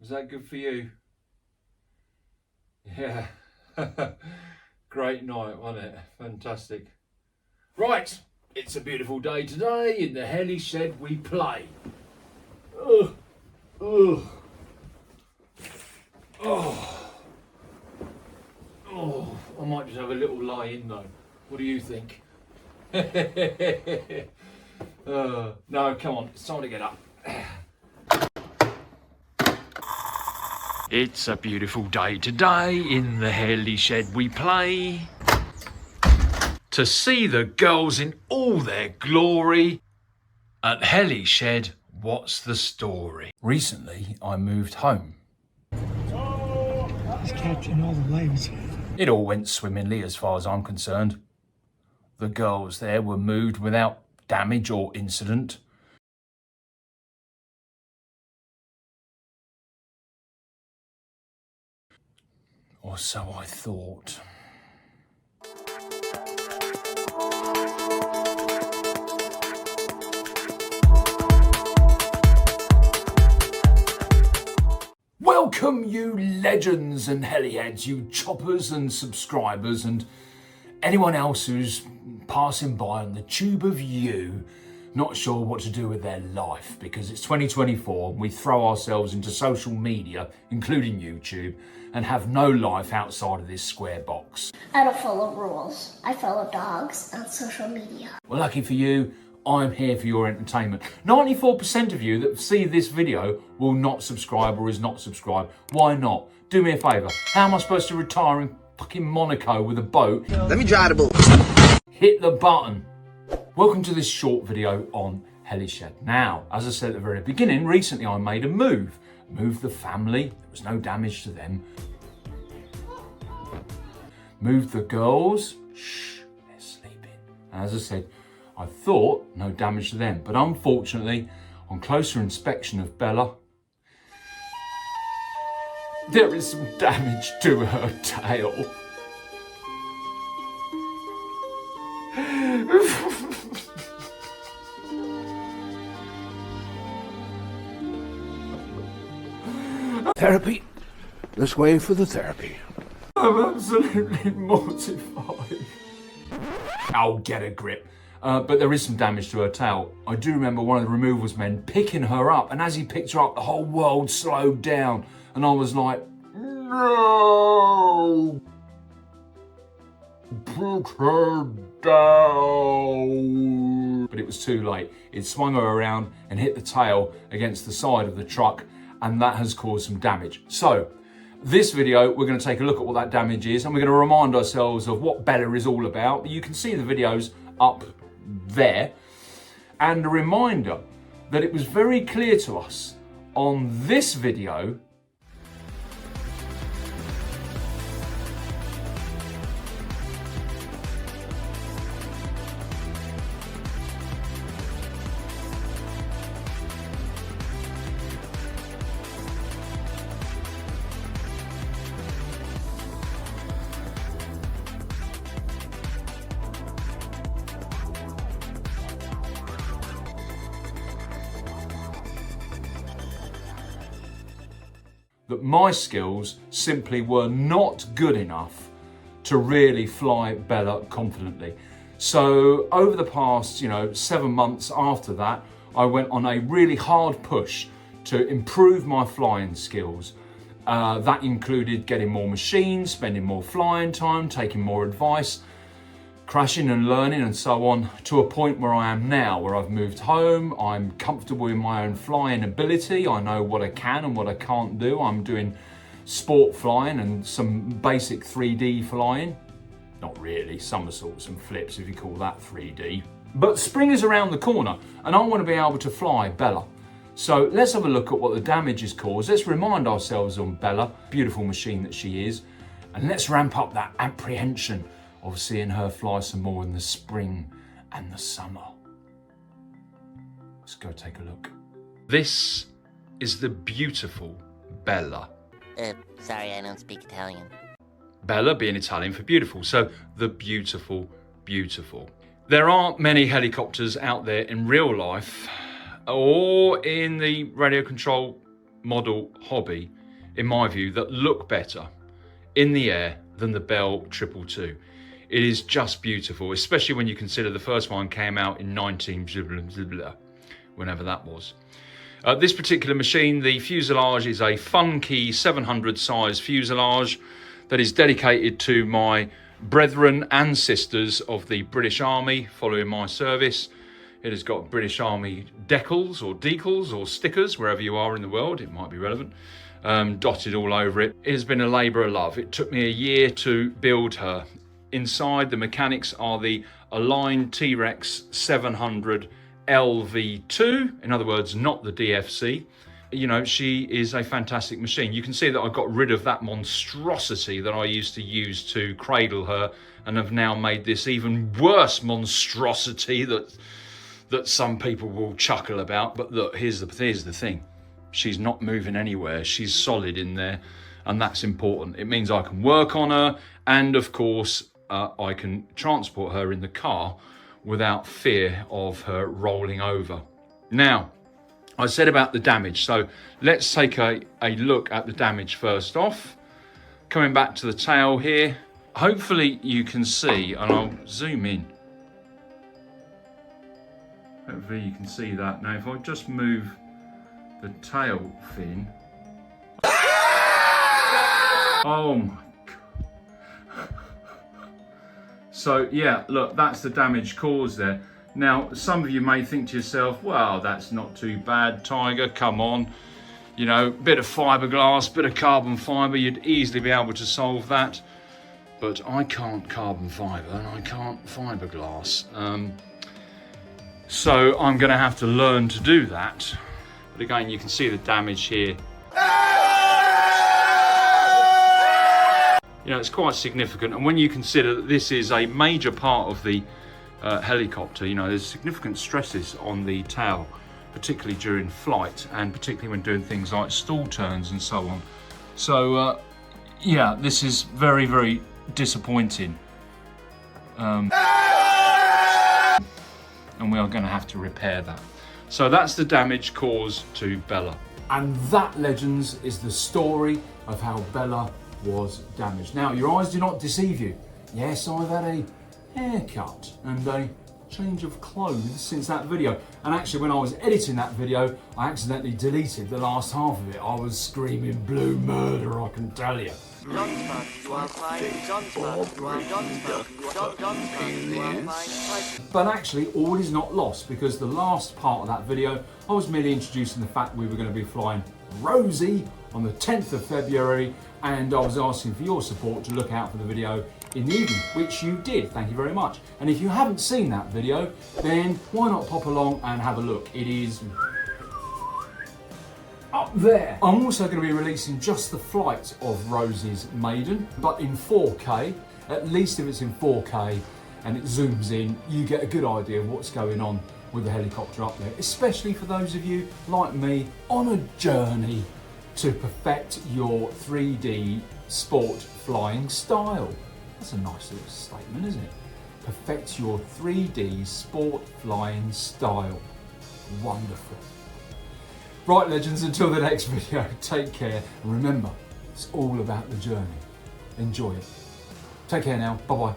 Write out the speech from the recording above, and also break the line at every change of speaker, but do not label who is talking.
Was that good for you? Yeah. Great night, wasn't it? Fantastic. Right, it's a beautiful day today. In the Heli shed we play. Ugh. Ugh. Oh. Oh. I might just have a little lie in though. What do you think? No, come on, it's time to get up. It's a beautiful day today. In the Heli shed we play. To see the girls in all their glory. At Heli shed, what's the story? Recently, I moved home.
He's catching all the waves.
It all went swimmingly as far as I'm concerned. The girls there were moved without damage or incident. Or so I thought. Welcome you legends and heliheads, you choppers and subscribers and anyone else who's passing by on the tube of you, not sure what to do with their life because it's 2024 and we throw ourselves into social media, including YouTube, and have no life outside of this square box.
I don't follow rules. I follow dogs on social media.
Well, lucky for you, I'm here for your entertainment. 94% of you that see this video will not subscribe or is not subscribed. Why not? Do me a favour. How am I supposed to retire in fucking Monaco with a boat?
Let me drive the boat.
Hit the button. Welcome to this short video on Heli shed. Now, as I said at the very beginning, recently I made a move. Moved the family. There was no damage to them. Moved the girls. Shh, they're sleeping. As I said, I thought no damage to them, but unfortunately, on closer inspection of Bella, there is some damage to her tail.
Therapy. Let's wait for the therapy.
I'm absolutely mortified. Oh, get a grip. But there is some damage to her tail. I do remember one of the removals men picking her up, and as he picked her up, the whole world slowed down. And I was like, no! Pick her down! But it was too late. It swung her around and hit the tail against the side of the truck, and that has caused some damage. So, this video, we're going to take a look at what that damage is, and we're going to remind ourselves of what Bella is all about. You can see the videos up there, and a reminder that it was very clear to us on this video that my skills simply were not good enough to really fly Bella confidently. So over the past, 7 months after that, I went on a really hard push to improve my flying skills. That included getting more machines, spending more flying time, taking more advice, crashing and learning and so on, to a point where I am now, where I've moved home. I'm comfortable in my own flying ability. I know what I can and what I can't do. I'm doing sport flying and some basic 3D flying. Not really, somersaults and flips if you call that 3D. But spring is around the corner and I want to be able to fly Bella. So let's have a look at what the damage is caused. Let's remind ourselves on Bella, beautiful machine that she is, and let's ramp up that apprehension of seeing her fly some more in the spring and the summer. Let's go take a look. This is the beautiful Bella.
Sorry, I don't speak Italian.
Bella being Italian for beautiful, so the beautiful, beautiful. There aren't many helicopters out there in real life or in the radio control model hobby, in my view, that look better in the air than the Bell 222. It is just beautiful, especially when you consider the first one came out in 19 whenever that was. This particular machine, the fuselage is a funky 700 size fuselage that is dedicated to my brethren and sisters of the British Army following my service. It has got British Army decals or stickers, wherever you are in the world, it might be relevant, dotted all over it. It has been a labour of love. It took me a year to build her. Inside, the mechanics are the Align T-Rex 700 LV2, in other words, not the DFC. You know, she is a fantastic machine. You can see that I got rid of that monstrosity that I used to use to cradle her, and have now made this even worse monstrosity that some people will chuckle about. But look, here's the thing. She's not moving anywhere. She's solid in there, and that's important. It means I can work on her, and of course, I can transport her in the car without fear of her rolling over. Now, I said about the damage, so let's take a look at the damage first off. Coming back to the tail here, hopefully you can see, and I'll zoom in. Hopefully you can see that. Now if I just move the tail fin. Oh my God. So yeah, look, that's the damage caused there. Now, some of you may think to yourself, well, that's not too bad, Tiger, come on. You know, bit of fiberglass, bit of carbon fibre, you'd easily be able to solve that. But I can't carbon fibre and I can't fiberglass. So I'm gonna have to learn to do that. But again, you can see the damage here. You know, it's quite significant. And when you consider that this is a major part of the helicopter, you know, there's significant stresses on the tail, particularly during flight and particularly when doing things like stall turns and so on. So yeah, this is very, very disappointing. And we are going to have to repair that. So that's the damage caused to Bella. And that, legends, is the story of how Bella was damaged. Now, your eyes do not deceive you. Yes, I've had a haircut and a change of clothes since that video. And actually, when I was editing that video, I accidentally deleted the last half of it. I was screaming blue murder, I can tell you. But actually, all is not lost, because the last part of that video, I was merely introducing the fact we were going to be flying Rosie on the 10th of February, and I was asking for your support to look out for the video in the evening, which you did, thank you very much. And if you haven't seen that video, then why not pop along and have a look. It is up there. I'm also going to be releasing just the flight of Rosie's maiden, but in 4K. At least if it's in 4K and it zooms in, you get a good idea of what's going on with the helicopter up there, especially for those of you like me on a journey to perfect your 3D sport flying style. That's a nice little statement, isn't it? Perfect your 3D sport flying style. Wonderful. Right, legends, until the next video, take care. And remember, it's all about the journey. Enjoy it. Take care now. Bye-bye.